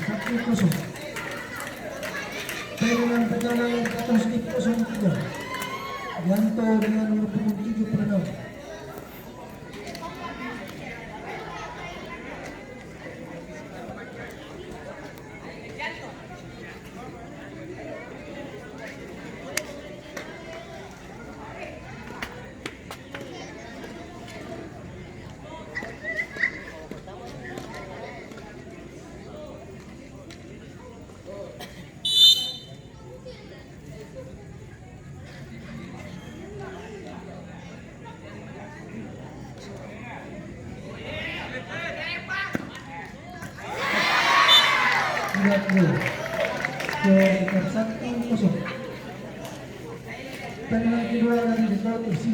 Satu kosong. Dengan tekanan atas di 03. Yanto dengan nomor punggung 76. Sekitar 1-0. Penalti kedua dari diskvalifisi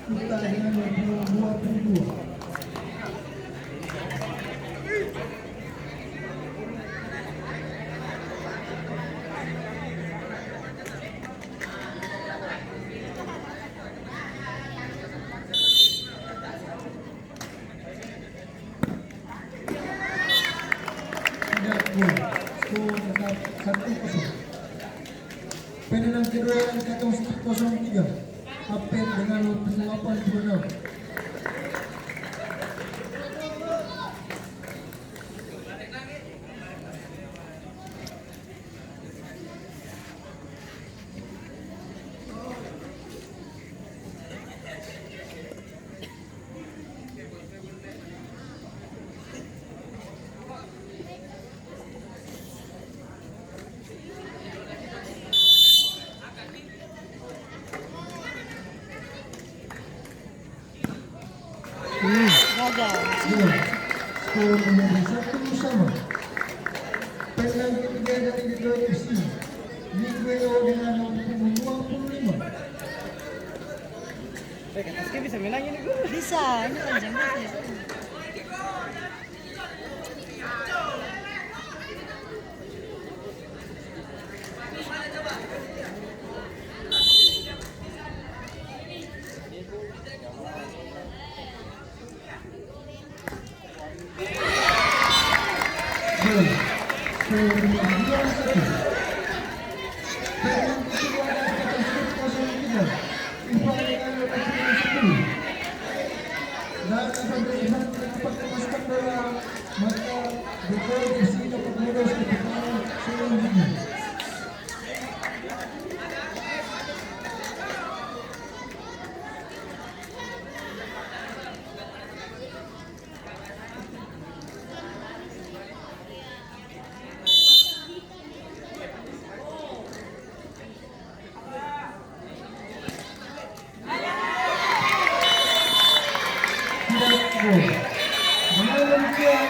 kita dengan nomor 22. Skor tetap 1-0. Penalti kedua yang kata 03. Apel dengan nomor 86. Skor menjadi 1-1. Penalti ketiga dari diskvalifisi Miguel dengan nomor 25. Kaski bisa menang ini gue. Bisa, ini panjang banget. Dan apabila dapat memasukkan bola, maka diskvalifisi dapat lolos ke putaran selanjutnya. Tidak gol. Dengan demikian